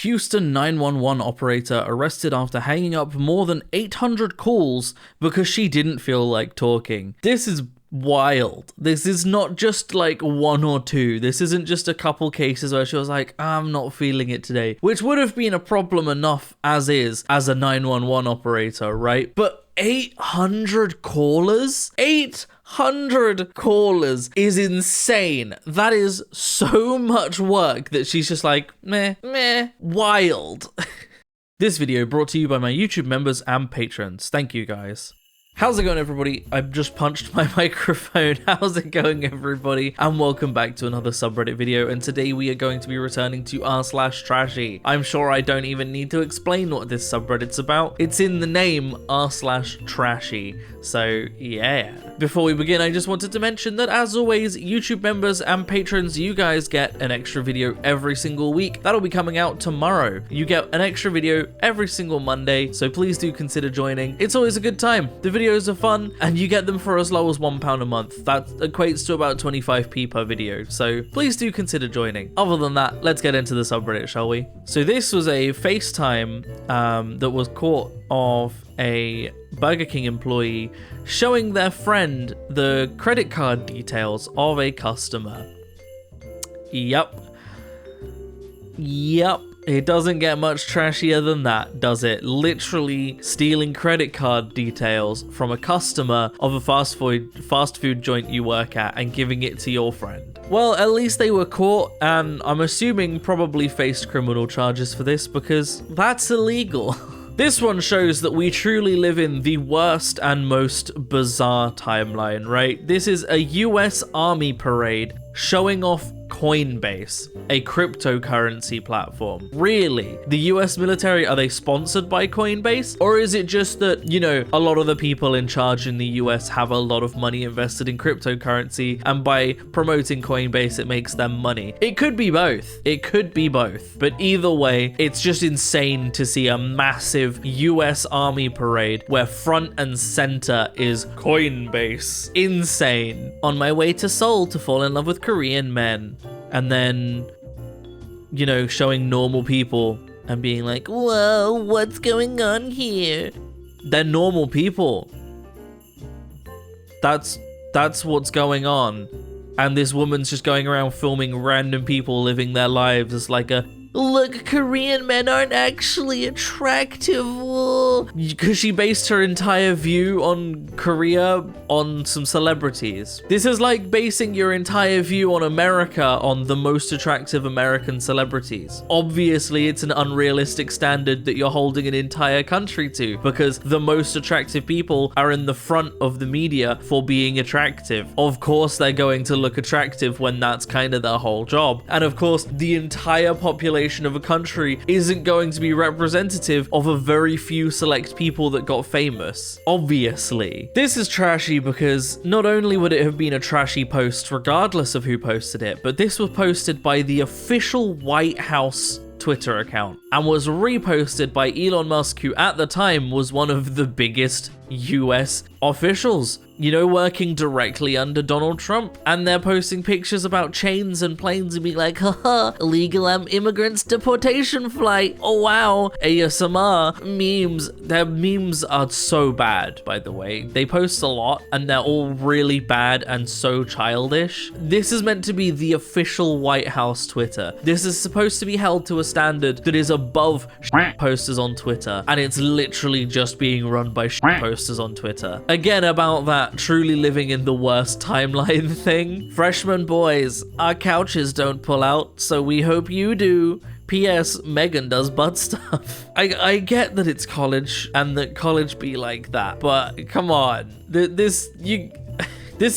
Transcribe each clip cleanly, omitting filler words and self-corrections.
Houston 911 operator arrested after hanging up more than 800 calls because she didn't feel like talking. This is wild. This is not just like one or two. This isn't just a couple cases where she was like, I'm not feeling it today, which would have been a problem enough as is as a 911 operator, right? But 800 callers? 800 callers is insane. That is so much work that she's just like, meh, wild. This video brought to you by my YouTube members and patrons. Thank you guys. How's it going, everybody? I've just punched my microphone. How's it going, everybody? And welcome back to another subreddit video. And today we are going to be returning to r/trashy. I'm sure I don't even need to explain what this subreddit's about. It's in the name, r/trashy. So yeah. Before we begin, I just wanted to mention that as always, YouTube members and patrons, you guys get an extra video every single week. That'll be coming out tomorrow. You get an extra video every single Monday, so please do consider joining. It's always a good time. The videos are fun, and you get them for as low as £1 a month. That equates to about 25p per video, so please do consider joining. Other than that, let's get into the subreddit, shall we? So this was a FaceTime that was caught of a Burger King employee showing their friend the credit card details of a customer. Yep. It doesn't get much trashier than that, does it? Literally stealing credit card details from a customer of a fast food joint you work at and giving it to your friend. Well, at least they were caught, and I'm assuming probably faced criminal charges for this because that's illegal. This one shows that we truly live in the worst and most bizarre timeline, right? This is a US Army parade showing off Coinbase, a cryptocurrency platform. Really? The US military, are they sponsored by Coinbase? Or is it just that, you know, a lot of the people in charge in the US have a lot of money invested in cryptocurrency, and by promoting Coinbase, it makes them money? It could be both. It could be both. But either way, it's just insane to see a massive US Army parade where front and center is Coinbase. Insane. On my way to Seoul to fall in love with Korean men. And then, you know, showing normal people and being like, whoa, what's going on here? They're normal people. That's what's going on. And this woman's just going around filming random people living their lives as like a, look, Korean men aren't actually attractive. Because she based her entire view on Korea on some celebrities. This is like basing your entire view on America on the most attractive American celebrities. Obviously, it's an unrealistic standard that you're holding an entire country to, because the most attractive people are in the front of the media for being attractive. Of course, they're going to look attractive when that's kind of their whole job. And of course, the entire population of a country isn't going to be representative of a very few select people that got famous. Obviously. This is trashy because not only would it have been a trashy post regardless of who posted it, but this was posted by the official White House Twitter account and was reposted by Elon Musk, who at the time was one of the biggest US officials, you know, working directly under Donald Trump. And they're posting pictures about chains and planes and being like, haha, illegal immigrants deportation flight. Oh wow, ASMR memes. Their memes are so bad, by the way. They post a lot and they're all really bad and so childish. This is meant to be the official White House Twitter. This is supposed to be held to a standard that is above posters on Twitter, and it's literally just being run by posters on Twitter. Again, about that truly living in the worst timeline thing. Freshman boys, our couches don't pull out, so we hope you do. P.S. Megan does butt stuff. I get that it's college and that college be like that, but come on. This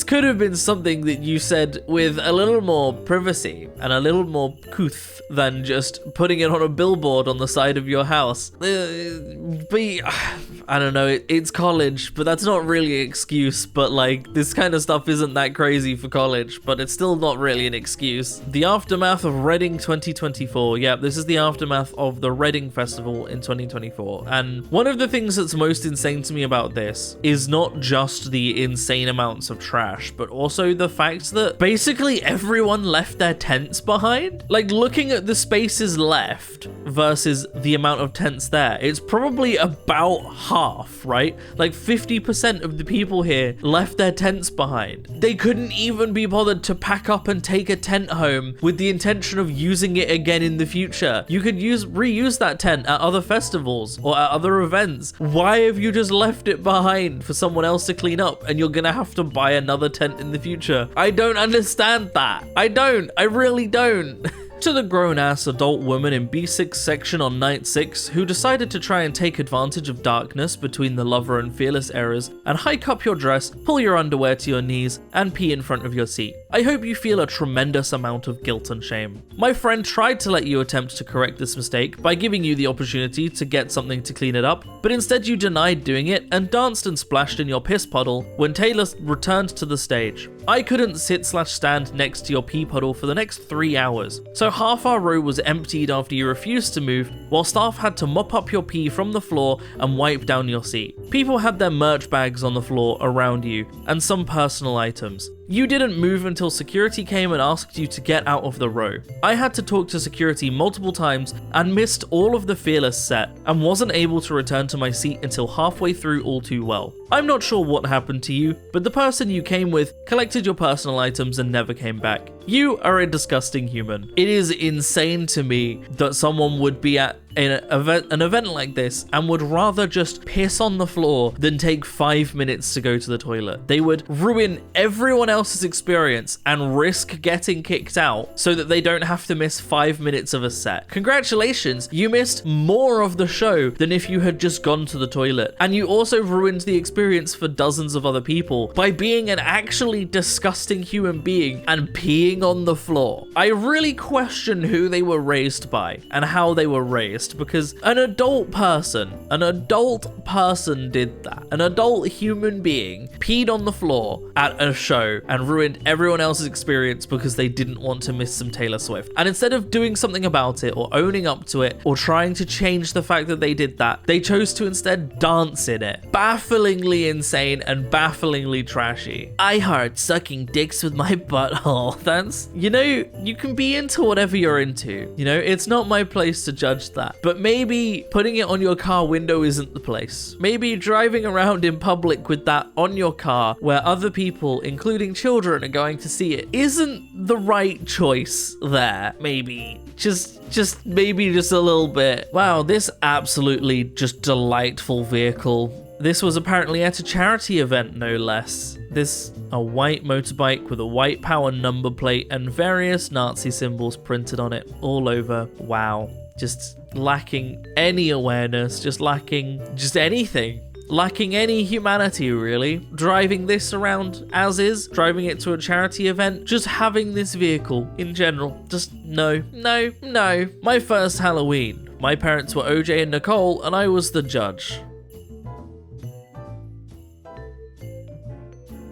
could have been something that you said with a little more privacy and a little more couth than just putting it on a billboard on the side of your house. But I don't know, it's college, but that's not really an excuse. But like, this kind of stuff isn't that crazy for college, but it's still not really an excuse. The aftermath of Reading 2024. Yeah, this is the aftermath of the Reading Festival in 2024. And one of the things that's most insane to me about this is not just the insane amounts of trash, but also the fact that basically everyone left their tents behind. Like, looking at the spaces left versus the amount of tents there, it's probably about half, right? Like 50% of the people here left their tents behind. They couldn't even be bothered to pack up and take a tent home with the intention of using it again in the future. You could reuse that tent at other festivals or at other events. Why have you just left it behind for someone else to clean up and you're gonna have to buy another tent in the future? I don't understand that. I really don't. To the grown-ass adult woman in B6 section on night 6 who decided to try and take advantage of darkness between the lover and fearless eras and hike up your dress, pull your underwear to your knees, and pee in front of your seat. I hope you feel a tremendous amount of guilt and shame. My friend tried to let you attempt to correct this mistake by giving you the opportunity to get something to clean it up, but instead you denied doing it and danced and splashed in your piss puddle when Taylor returned to the stage. I couldn't sit/stand next to your pee puddle for the next 3 hours, so half our row was emptied after you refused to move, while staff had to mop up your pee from the floor and wipe down your seat. People had their merch bags on the floor around you, and some personal items. You didn't move until security came and asked you to get out of the row. I had to talk to security multiple times and missed all of the Fearless set and wasn't able to return to my seat until halfway through All Too Well. I'm not sure what happened to you, but the person you came with collected your personal items and never came back. You are a disgusting human. It is insane to me that someone would be at an event like this and would rather just piss on the floor than take 5 minutes to go to the toilet. They would ruin everyone else's experience and risk getting kicked out so that they don't have to miss 5 minutes of a set. Congratulations, you missed more of the show than if you had just gone to the toilet. And you also ruined the experience for dozens of other people by being an actually disgusting human being and peeing on the floor. I really question who they were raised by and how they were raised, because an adult person did that. An adult human being peed on the floor at a show and ruined everyone else's experience because they didn't want to miss some Taylor Swift. And instead of doing something about it or owning up to it or trying to change the fact that they did that, they chose to instead dance in it. Bafflingly insane and bafflingly trashy. I heart sucking dicks with my butthole. That's, you know, you can be into whatever you're into. You know, it's not my place to judge that. But maybe putting it on your car window isn't the place. Maybe driving around in public with that on your car where other people, including children, are going to see it isn't the right choice there. Maybe. Just a little bit. Wow, this absolutely just delightful vehicle. This was apparently at a charity event, no less. A white motorbike with a white power number plate and various Nazi symbols printed on it all over. Wow. Just lacking any awareness, just lacking just anything. Lacking any humanity, really. Driving this around as is, driving it to a charity event, just having this vehicle in general. Just no. My first Halloween. My parents were OJ and Nicole, and I was the judge.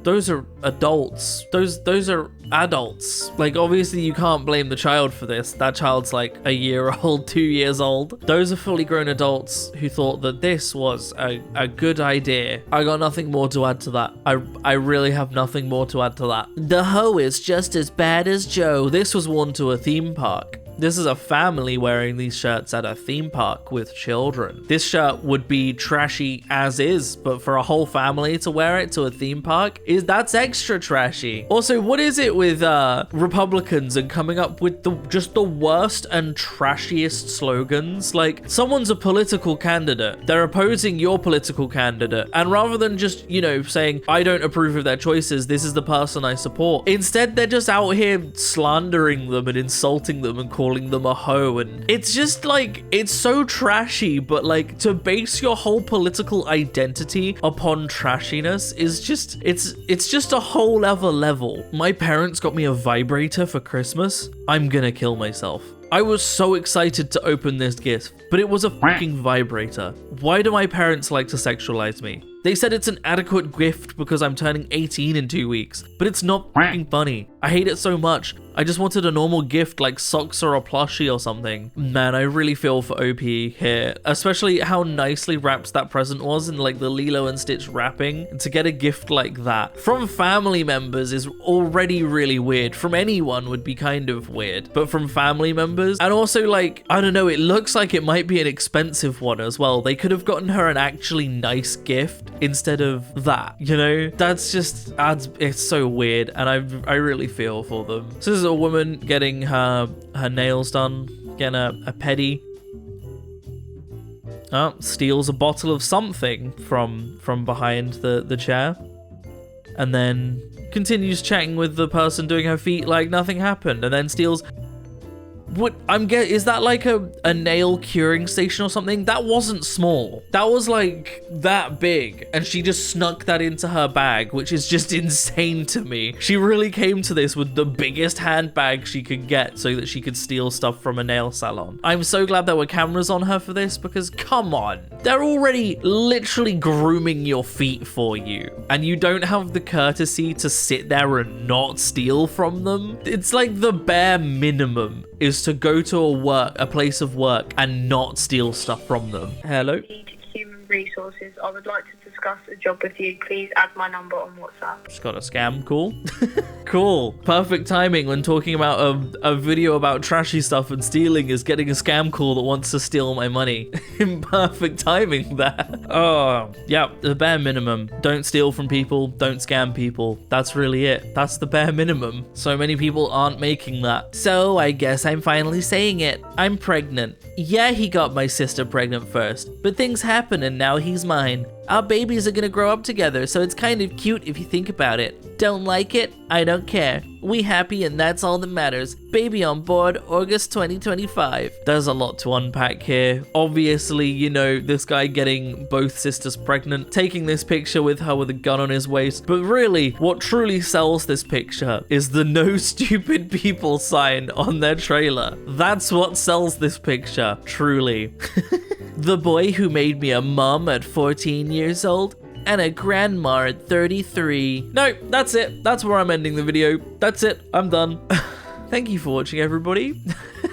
Those are adults. Those are adults. Like, obviously you can't blame the child for this. That child's like a year old, 2 years old. Those are fully grown adults who thought that this was a good idea. I got nothing more to add to that. I really have nothing more to add to that. The hoe is just as bad as Joe. This was worn to a theme park. This is a family wearing these shirts at a theme park with children. This shirt would be trashy as is, but for a whole family to wear it to a theme park, that's extra trashy. Also, what is it with Republicans and coming up with just the worst and trashiest slogans? Like, someone's a political candidate, they're opposing your political candidate, and rather than just, you know, saying, I don't approve of their choices, this is the person I support, instead they're just out here slandering them and insulting them and calling them a hoe, and it's just like, it's so trashy, but like, to base your whole political identity upon trashiness is just, it's just a whole other level. My parents got me a vibrator for Christmas. I'm gonna kill myself. I was so excited to open this gift, but it was a fucking vibrator. Why do my parents like to sexualize me? They said it's an adequate gift because I'm turning 18 in 2 weeks, but it's not fucking funny. I hate it so much. I just wanted a normal gift like socks or a plushie or something. Man, I really feel for OP here, especially how nicely wrapped that present was in like the Lilo and Stitch wrapping. To get a gift like that from family members is already really weird. From anyone would be kind of weird, but from family members, and also like, I don't know, it looks like it might be an expensive one as well. They could have gotten her an actually nice gift instead of that, you know? That's just adds, it's so weird, and I really feel for them. So this is a woman getting her nails done, getting a pedi. Oh, steals a bottle of something from behind the chair, and then continues chatting with the person doing her feet like nothing happened, and then steals. What is that like a nail curing station or something? That wasn't small. That was like that big, and she just snuck that into her bag, which is just insane to me. She really came to this with the biggest handbag she could get so that she could steal stuff from a nail salon. I'm so glad there were cameras on her for this, because come on, they're already literally grooming your feet for you, and you don't have the courtesy to sit there and not steal from them. It's like the bare minimum is to go to a place of work and not steal stuff from them. Hello? Human resources. I would like to discuss a job with you. Please add my number on WhatsApp. Just got a scam call. Cool. Perfect timing when talking about a video about trashy stuff and stealing is getting a scam call that wants to steal my money. Perfect timing there. Oh, yeah, the bare minimum. Don't steal from people, don't scam people. That's really it. That's the bare minimum. So many people aren't making that. So I guess I'm finally saying it. I'm pregnant. Yeah, he got my sister pregnant first, but things happen and now he's mine. Our babies are gonna grow up together, so it's kind of cute if you think about it. Don't like it? I don't care. We happy and that's all that matters. Baby on board, August 2025. There's a lot to unpack here. Obviously, you know, this guy getting both sisters pregnant, taking this picture with her with a gun on his waist. But really, what truly sells this picture is the no stupid people sign on their trailer. That's what sells this picture, truly. The boy who made me a mom at 14 years old and a grandma at 33. No, that's it. That's where I'm ending the video. That's it. I'm done. Thank you for watching, everybody.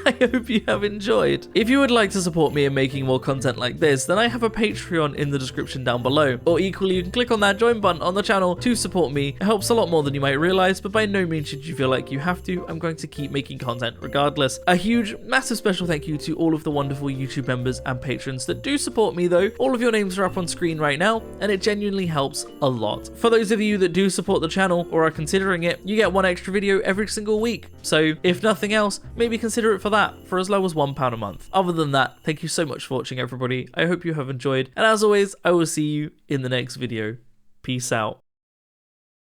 I hope you have enjoyed. If you would like to support me in making more content like this, then I have a Patreon in the description down below. Or equally, you can click on that join button on the channel to support me. It helps a lot more than you might realize, but by no means should you feel like you have to. I'm going to keep making content regardless. A huge, massive special thank you to all of the wonderful YouTube members and patrons that do support me though. All of your names are up on screen right now, and it genuinely helps a lot. For those of you that do support the channel or are considering it, you get one extra video every single week. So if nothing else, maybe consider it for that, for as low as £1 a month. Other than that, thank you so much for watching, everybody. I hope you have enjoyed, and as always, I will see you in the next video. Peace out.